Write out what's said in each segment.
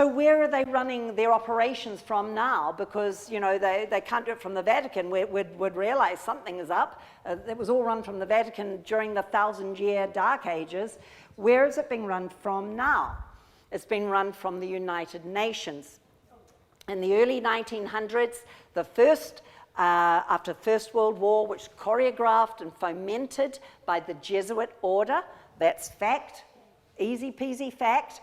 So where are they running their operations from now? Because, you know, they can't do it from the Vatican. We'd realize something is up. It was all run from the Vatican during the 1,000-year Dark Ages. Where is it being run from now? It's been run from the United Nations. In the early 1900s, the first, after the First World War, which was choreographed and fomented by the Jesuit order, that's fact, easy peasy fact,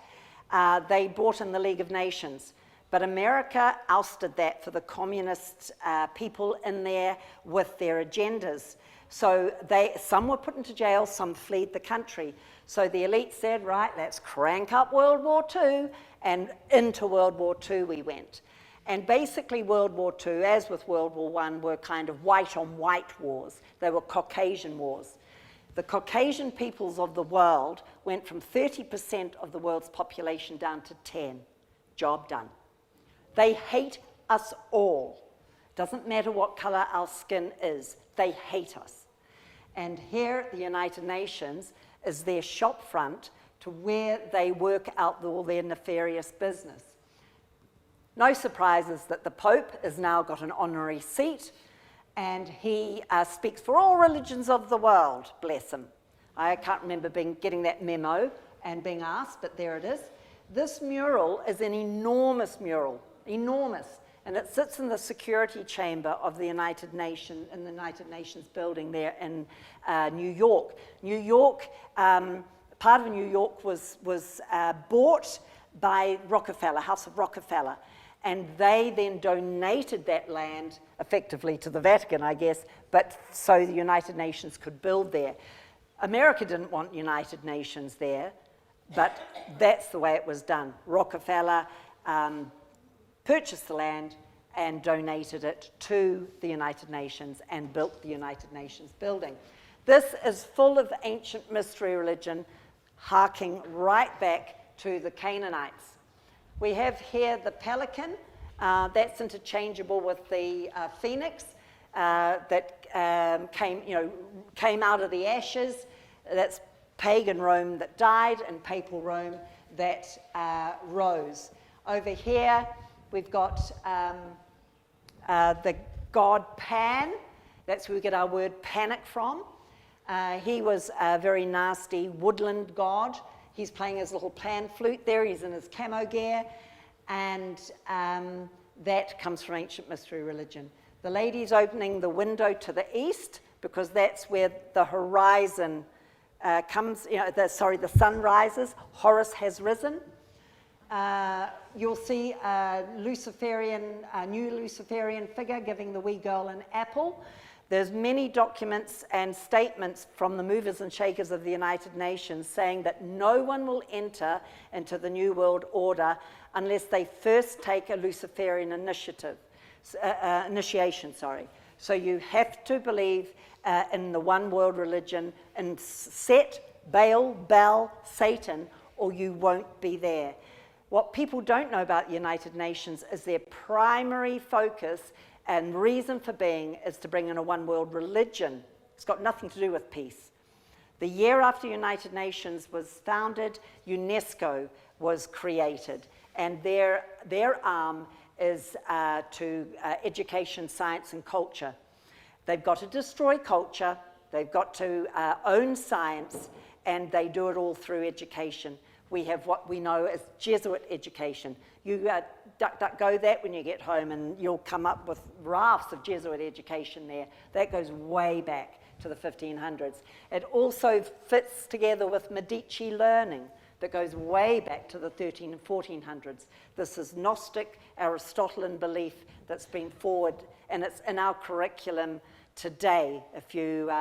they brought in the League of Nations. But America ousted that for the communist people in there with their agendas. So some were put into jail, some fled the country. So the elite said, right, let's crank up World War II, and into World War II we went. And basically World War II, as with World War I, were kind of white-on-white wars. They were Caucasian wars. The Caucasian peoples of the world went from 30% of the world's population down to 10. Job done. They hate us all. Doesn't matter what color our skin is, they hate us. And here at the United Nations is their shop front to where they work out all their nefarious business. No surprises that the Pope has now got an honorary seat, and he speaks for all religions of the world, bless him. I can't remember getting that memo and being asked, but there it is. This mural is an enormous mural, enormous, and it sits in the security chamber of the United Nations, in the United Nations building there in New York. New York, part of New York was bought by Rockefeller, House of Rockefeller, and they then donated that land effectively to the Vatican, I guess, but so the United Nations could build there. America didn't want United Nations there, but that's the way it was done. Rockefeller purchased the land and donated it to the United Nations and built the United Nations building. This is full of ancient mystery religion, harking right back to the Canaanites. We have here the pelican, that's interchangeable with the phoenix that came out of the ashes. That's pagan Rome that died and papal Rome that rose. Over here we've got the god Pan. That's where we get our word panic from. He was a very nasty woodland god. He's playing his little pan flute there. He's in his camo gear. And that comes from ancient mystery religion. The lady's opening the window to the east because that's where the horizon comes, the sun rises. Horus has risen. You'll see a new Luciferian figure giving the wee girl an apple. There's many documents and statements from the movers and shakers of the United Nations saying that no one will enter into the New World Order unless they first take a Luciferian initiation. So you have to believe in the one world religion and Set, Baal, Bel, Satan, or you won't be there. What people don't know about the United Nations is their primary focus and reason for being is to bring in a one world religion. It's got nothing to do with peace. The year after United Nations was founded, UNESCO was created, and their arm is to education, science, and culture. They've got to destroy culture, they've got to own science, and they do it all through education. We have what we know as Jesuit education. You go that when you get home and you'll come up with rafts of Jesuit education there. That goes way back to the 1500s. It also fits together with Medici learning that goes way back to the 13 and 1400s. This is Gnostic, Aristotelian belief that's been forward, and it's in our curriculum today. If you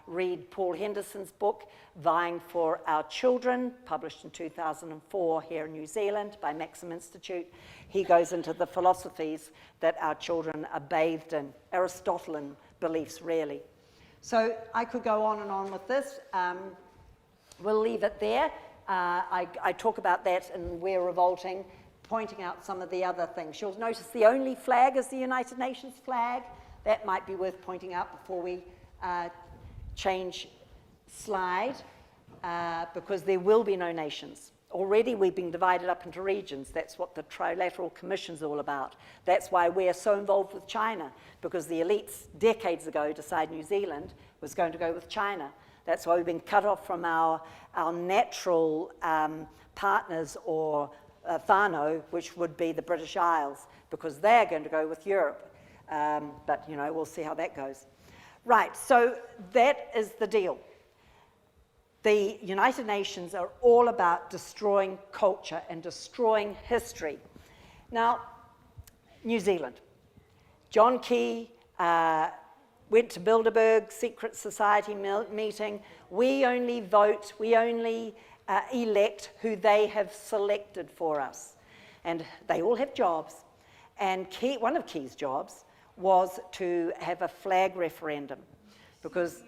read Paul Henderson's book, Vying for Our Children, published in 2004 here in New Zealand by Maxim Institute, he goes into the philosophies that our children are bathed in, Aristotelian beliefs really. So I could go on and on with this. We'll leave it there. I talk about that in We Are Revolting, pointing out some of the other things. You'll notice the only flag is the United Nations flag. That might be worth pointing out before we change slide, because there will be no nations. Already we've been divided up into regions. That's what the Trilateral Commission's all about. That's why we're so involved with China, because the elites decades ago decided New Zealand was going to go with China. That's why we've been cut off from our natural partners, or whānau, which would be the British Isles, because they're going to go with Europe. But, you know, we'll see how that goes. Right, so that is the deal. The United Nations are all about destroying culture and destroying history. Now, New Zealand. John Key went to Bilderberg secret society meeting. We only vote, we only elect who they have selected for us. And they all have jobs. And one of Key's jobs was to have a flag referendum. Because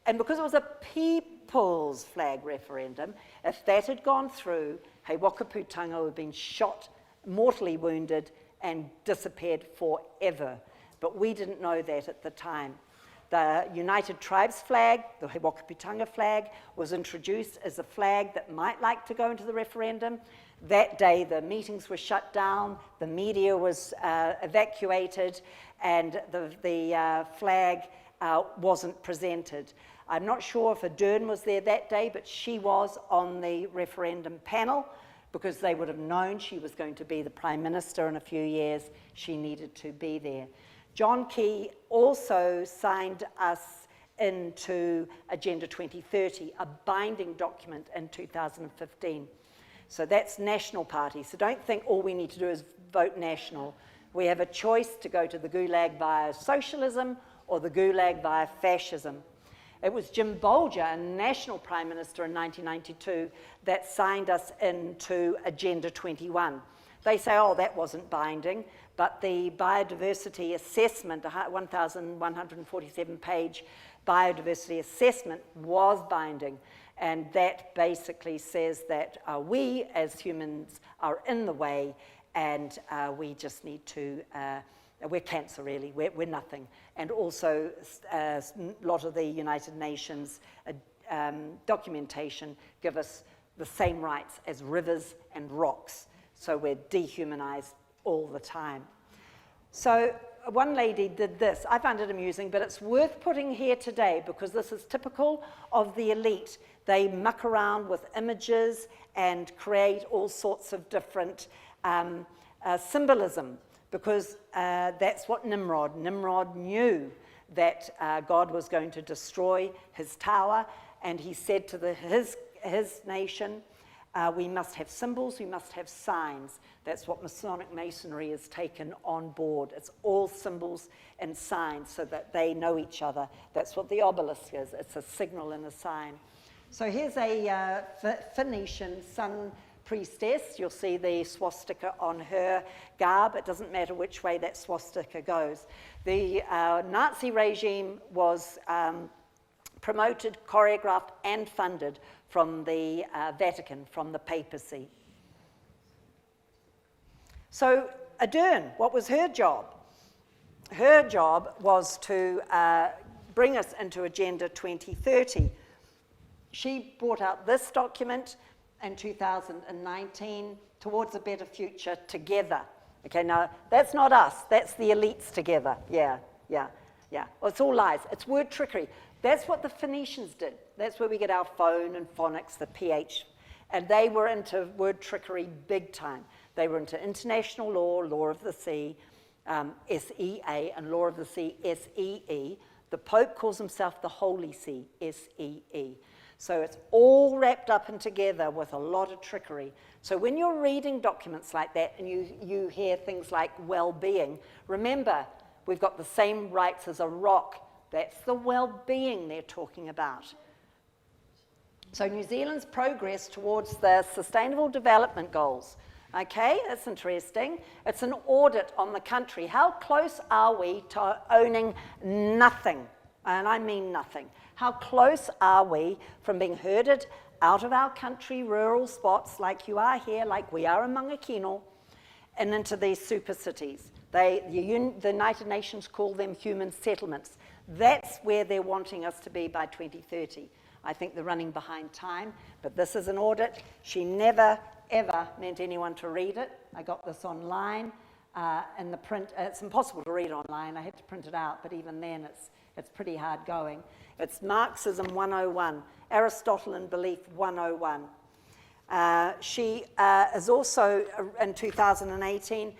because it was a people's flag referendum, if that had gone through, hey, Wakaputanga would have been shot, mortally wounded, and disappeared forever. But we didn't know that at the time. The United Tribes flag, the Wakaputanga flag, was introduced as a flag that might like to go into the referendum. That day, the meetings were shut down, the media was evacuated, and the flag wasn't presented. I'm not sure if Ardern was there that day, but she was on the referendum panel, because they would have known she was going to be the Prime Minister in a few years. She needed to be there. John Key also signed us into Agenda 2030, a binding document in 2015. So that's national party. So don't think all we need to do is vote national. We have a choice to go to the gulag via socialism or the gulag via fascism. It was Jim Bolger, a national Prime Minister in 1992, that signed us into Agenda 21. They say, oh, that wasn't binding, but the biodiversity assessment, a 1,147-page biodiversity assessment, was binding. And that basically says that we as humans are in the way, and we just need to, we're cancer really, we're nothing. And also a lot of the United Nations documentation give us the same rights as rivers and rocks. So we're dehumanized all the time. So one lady did this. I found it amusing, but it's worth putting here today because this is typical of the elite. They muck around with images and create all sorts of different symbolism, because that's what Nimrod knew, that God was going to destroy his tower, and he said to his nation, we must have symbols, we must have signs. That's what Masonic Masonry has taken on board. It's all symbols and signs so that they know each other. That's what the obelisk is. It's a signal and a sign. So here's a Phoenician sun priestess. You'll see the swastika on her garb. It doesn't matter which way that swastika goes. The Nazi regime was promoted, choreographed, and funded from the Vatican, from the papacy. So Ardern, what was her job? Her job was to bring us into Agenda 2030. She brought out this document in 2019, Towards a Better Future Together. Okay, now that's not us, that's the elites together. Yeah. Well, it's all lies, it's word trickery. That's what the Phoenicians did. That's where we get our phone and phonics, the PH. And they were into word trickery big time. They were into international law, law of the sea, SEA, and law of the sea, SEE. The Pope calls himself the Holy See, SEE. So it's all wrapped up and together with a lot of trickery. So when you're reading documents like that and you hear things like well-being, remember, we've got the same rights as a rock. That's the well-being they're talking about. So New Zealand's progress towards the Sustainable Development Goals. Okay, that's interesting. It's an audit on the country. How close are we to owning nothing? And I mean nothing. How close are we from being herded out of our country, rural spots like you are here, like we are in Mangakino, and into these super cities? The United Nations call them human settlements. That's where they're wanting us to be by 2030. I think they're running behind time, but this is an audit. She never, ever meant anyone to read it. I got this online in the print. It's impossible to read online. I had to print it out, but even then it's pretty hard going. It's Marxism 101, Aristotle and Belief 101. She is also, in 2018,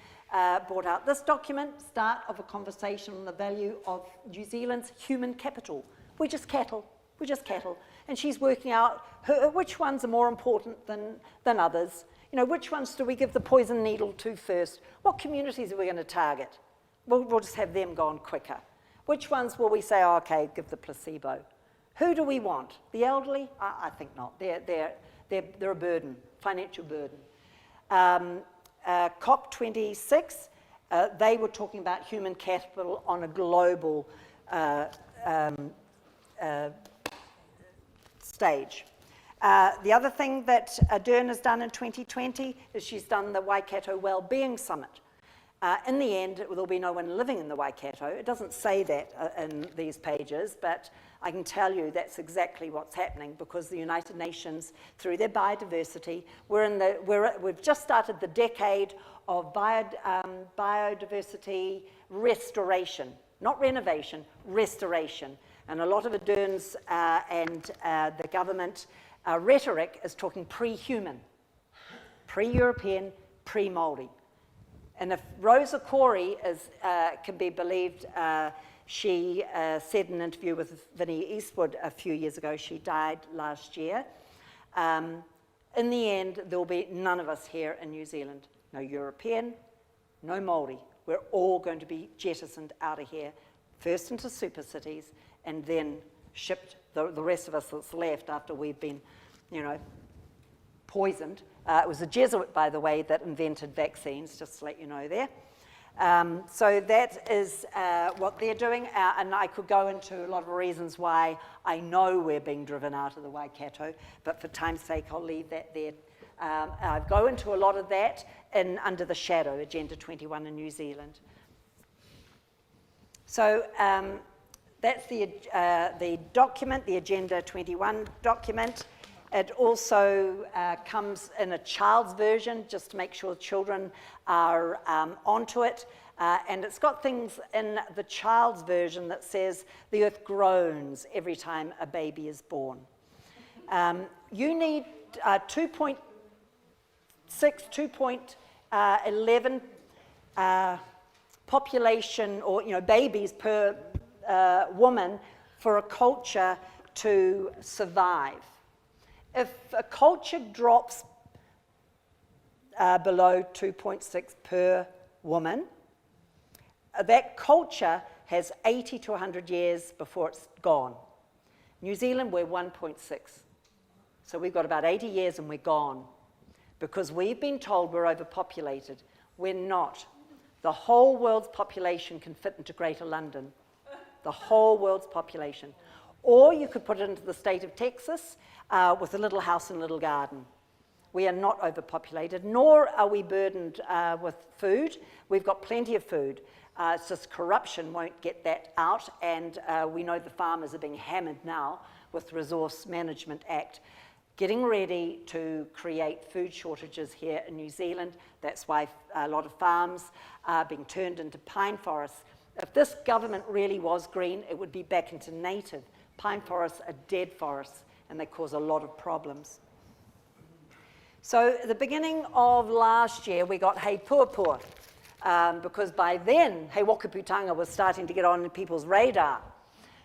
brought out this document, Start of a Conversation on the Value of New Zealand's Human Capital. We're just cattle. We're just cattle. And she's working out which ones are more important than others. You know, which ones do we give the poison needle to first? What communities are we going to target? We'll just have them go on quicker. Which ones will we say, oh, okay, give the placebo? Who do we want? The elderly? I think not. They're a burden, financial burden. COP26, they were talking about human capital on a global stage. The other thing that Ardern has done in 2020 is she's done the Waikato Wellbeing Summit. In the end, there will be no one living in the Waikato. It doesn't say that in these pages, but I can tell you that's exactly what's happening, because the United Nations, through their biodiversity, we've just started the decade of biodiversity restoration, not renovation, restoration. And a lot of Ardern's and the government rhetoric is talking pre-human, pre-European, pre-Māori. And if Rosa Corey can be believed, she said in an interview with Vinnie Eastwood a few years ago, she died last year. In the end, there will be none of us here in New Zealand. No European, no Māori. We're all going to be jettisoned out of here, first into super cities, and then shipped, the rest of us that's left after we've been, you know, poisoned. It was a Jesuit, by the way, that invented vaccines, just to let you know there. So that is what they're doing, and I could go into a lot of reasons why I know we're being driven out of the Waikato, but for time's sake, I'll leave that there. I go into a lot of that under the shadow, Agenda 21 in New Zealand. So that's the document, the Agenda 21 document. It also comes in a child's version, just to make sure children are onto it. And it's got things in the child's version that says the earth groans every time a baby is born. You need 2.6, 2.11 population, or babies per woman for a culture to survive. If a culture drops below 2.6 per woman, that culture has 80 to 100 years before it's gone. New Zealand, we're 1.6. So we've got about 80 years and we're gone, because we've been told we're overpopulated. We're not. The whole world's population can fit into Greater London. The whole world's population. Or you could put it into the state of Texas with a little house and a little garden. We are not overpopulated, nor are we burdened with food. We've got plenty of food. It's just corruption won't get that out, and we know the farmers are being hammered now with the Resource Management Act, getting ready to create food shortages here in New Zealand. That's why a lot of farms are being turned into pine forests. If this government really was green, it would be back into native. Pine forests are dead forests, and they cause a lot of problems. So at the beginning of last year, we got Hei Puapua, because by then, Hei Wakaputanga was starting to get on people's radar.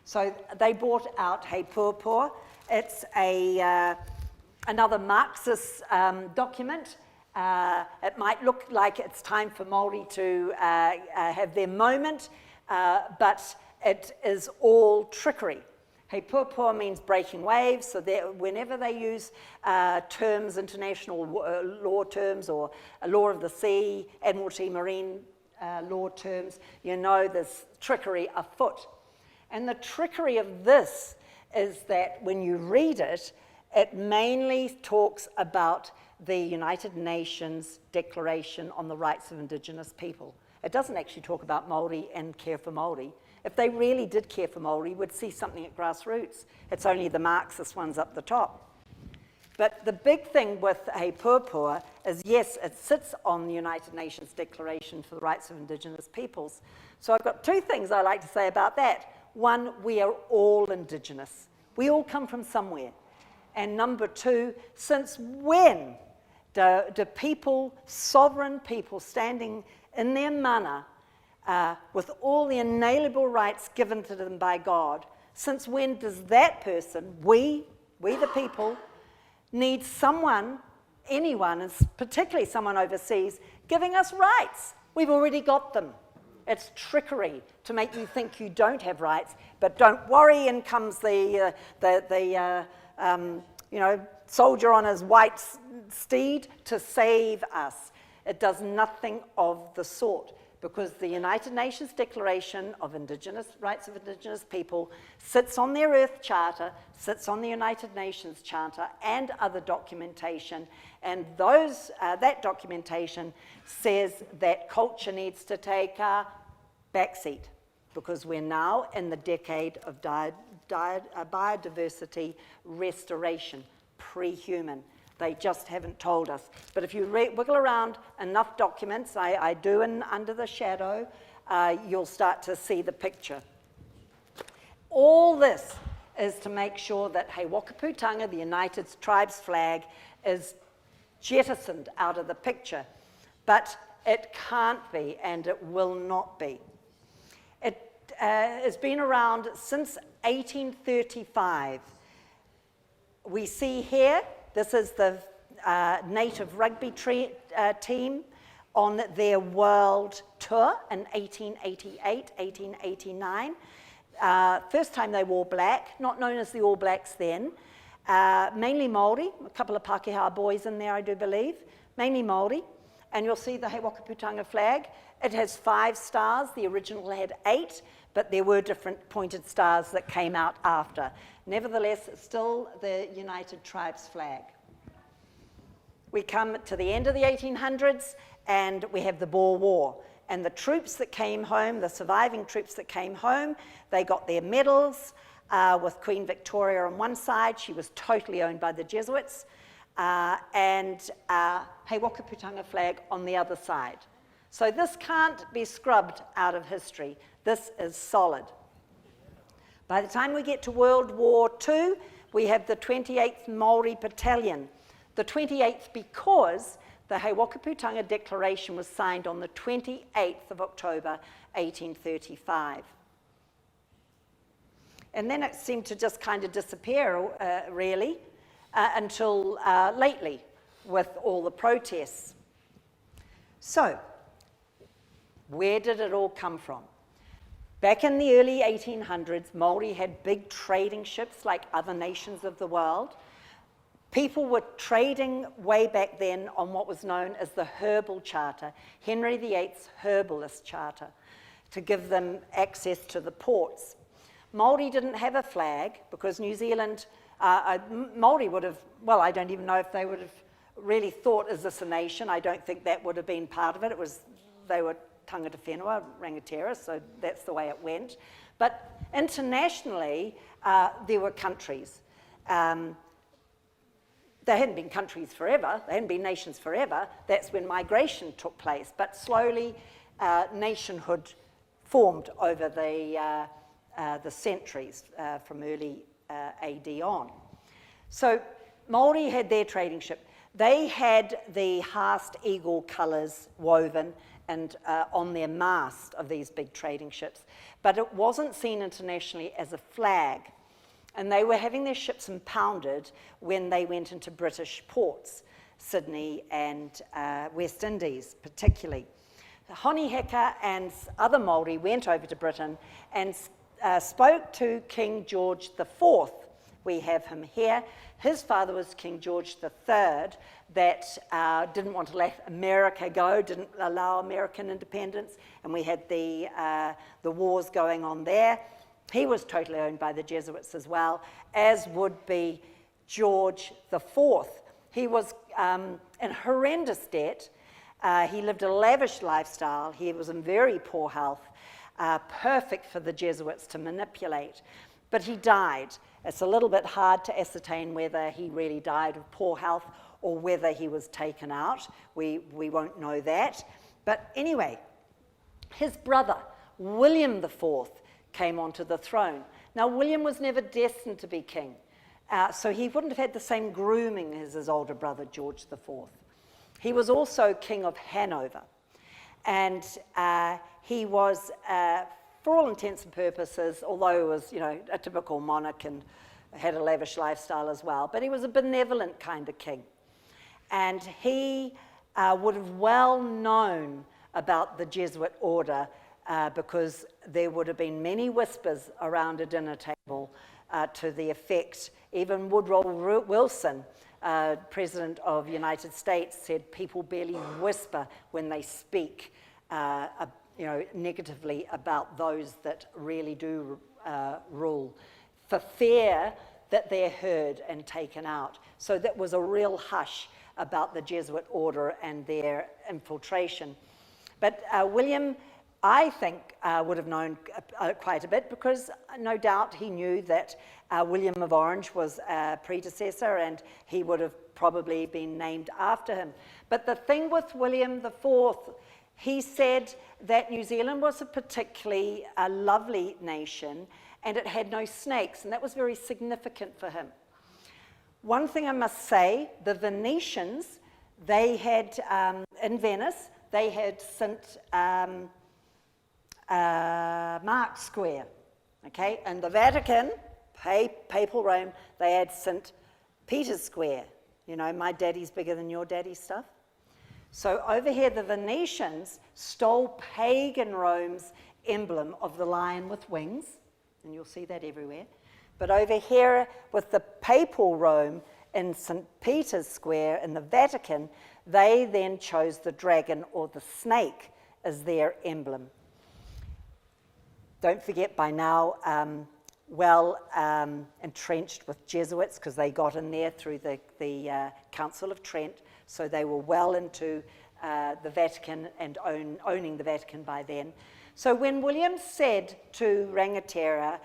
So they brought out Hei Puapua. It's another Marxist document. It might look like it's time for Māori to have their moment, but it is all trickery. Hei Puapua means breaking waves, so whenever they use terms, international law terms, or a law of the sea, Admiralty Marine law terms, you know there's trickery afoot. And the trickery of this is that when you read it, it mainly talks about the United Nations Declaration on the Rights of Indigenous People. It doesn't actually talk about Māori and care for Māori. If they really did care for Māori, we'd see something at grassroots. It's only the Marxist ones up the top. But the big thing with He Puapua is, yes, it sits on the United Nations Declaration for the Rights of Indigenous Peoples. So I've got two things I like to say about that. One, we are all Indigenous. We all come from somewhere. And number two, since when do people, sovereign people, standing in their mana with all the inalienable rights given to them by God, since when does that person, we the people, need someone, anyone, and particularly someone overseas, giving us rights? We've already got them. It's trickery to make you think you don't have rights, but don't worry, in comes the soldier on his white steed to save us. It does nothing of the sort, because the United Nations Declaration of Rights of Indigenous People sits on their Earth Charter, sits on the United Nations Charter, and other documentation, and that documentation says that culture needs to take a backseat, because we're now in the decade of biodiversity restoration, pre-human. They just haven't told us. But if you wiggle around enough documents, I do in Under the Shadow, you'll start to see the picture. All this is to make sure that He Wakaputanga, the United Tribes flag, is jettisoned out of the picture. But it can't be, and it will not be. It has been around since 1835. We see here, this is the native rugby team on their world tour in 1888, 1889. First time they wore black, not known as the All Blacks then. Mainly Māori, a couple of Pākehā boys in there, I do believe. Mainly Māori. And you'll see the He Wakaputanga flag. It has 5 stars. The original had 8, but there were different pointed stars that came out after. Nevertheless, it's still the United Tribes flag. We come to the end of the 1800s, and we have the Boer War. And the troops that came home, the surviving troops that came home, they got their medals with Queen Victoria on one side. She was totally owned by the Jesuits. And He Wakaputanga flag on the other side. So this can't be scrubbed out of history. This is solid. By the time we get to World War II, we have the 28th Māori Battalion. The 28th because the He Wakaputanga Declaration was signed on the 28th of October, 1835. And then it seemed to just kind of disappear, really, until lately with all the protests. So, where did it all come from? Back in the early 1800s, Māori had big trading ships like other nations of the world. People were trading way back then on what was known as the Herbal Charter, Henry VIII's Herbalist Charter, to give them access to the ports. Māori didn't have a flag because New Zealand, Māori would have, well, I don't even know if they would have really thought, is this a nation? I don't think that would have been part of it. They were tangata whenua, rangatira, so that's the way it went. But internationally, there were countries. They hadn't been countries forever, they hadn't been nations forever. That's when migration took place. But slowly, nationhood formed over the centuries from early AD on. So Māori had their trading ship. They had the Haast eagle colours woven and on their mast of these big trading ships, but it wasn't seen internationally as a flag. And they were having their ships impounded when they went into British ports, Sydney and West Indies particularly. Hijack and other Māori went over to Britain and spoke to King George IV. We have him here. His father was King George III that didn't want to let America go, didn't allow American independence, and we had the wars going on there. He was totally owned by the Jesuits as well, as would be George IV. He was in horrendous debt. He lived a lavish lifestyle. He was in very poor health. perfect for the Jesuits to manipulate. But he died. It's a little bit hard to ascertain whether he really died of poor health or whether he was taken out. We won't know that. But anyway, his brother, William IV, came onto the throne. Now, William was never destined to be king, so he wouldn't have had the same grooming as his older brother, George IV. He was also king of Hanover, and he was, for all intents and purposes, although he was, a typical monarch and had a lavish lifestyle as well, but he was a benevolent kind of king. And he would have well known about the Jesuit order because there would have been many whispers around a dinner table to the effect, even Woodrow Wilson, President of the United States, said people barely whisper when they speak negatively about those that really do rule, for fear that they're heard and taken out. So that was a real hush about the Jesuit order and their infiltration. But William, I think, would have known quite a bit, because no doubt he knew that William of Orange was a predecessor and he would have probably been named after him. But the thing with William IV, he said that New Zealand was a particularly lovely nation and it had no snakes, and that was very significant for him. One thing I must say, the Venetians, they had, in Venice, they had St. Mark Square, okay? And the Vatican, Papal Rome, they had St. Peter's Square. My daddy's bigger than your daddy's stuff. So over here, the Venetians stole pagan Rome's emblem of the lion with wings, and you'll see that everywhere. But over here, with the Papal Rome in St. Peter's Square in the Vatican, they then chose the dragon or the snake as their emblem. Don't forget, by now, entrenched with Jesuits, because they got in there through the Council of Trent, so they were well into the Vatican and owning the Vatican by then. So when William said to Rangatira,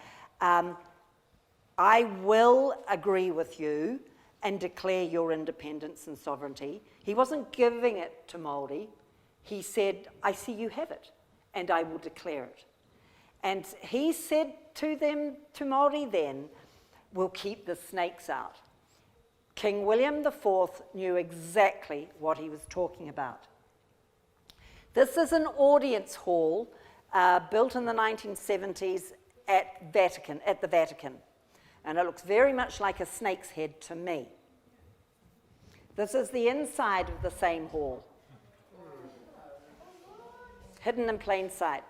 I will agree with you and declare your independence and sovereignty, he wasn't giving it to Māori. He said, I see you have it, and I will declare it. And he said to them, to Māori then, we'll keep the snakes out. King William IV knew exactly what he was talking about. This is an audience hall built in the 1970s at the Vatican. And it looks very much like a snake's head to me. This is the inside of the same hall, hidden in plain sight.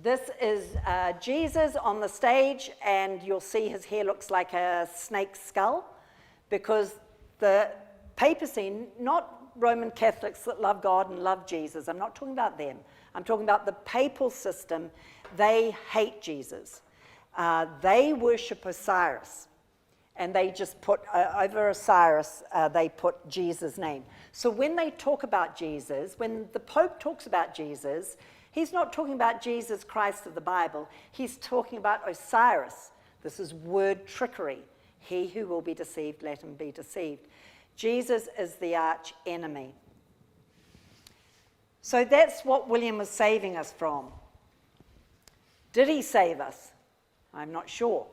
This is Jesus on the stage, and you'll see his hair looks like a snake's skull, because the papacy, not Roman Catholics that love God and love Jesus, I'm not talking about them. I'm talking about the papal system. They hate Jesus. They worship Osiris, and they just put over Osiris, they put Jesus' name. So when they talk about Jesus, when the Pope talks about Jesus, he's not talking about Jesus Christ of the Bible. He's talking about Osiris. This is word trickery. He who will be deceived, let him be deceived. Jesus is the arch enemy. So that's what William was saving us from. Did he save us? I'm not sure.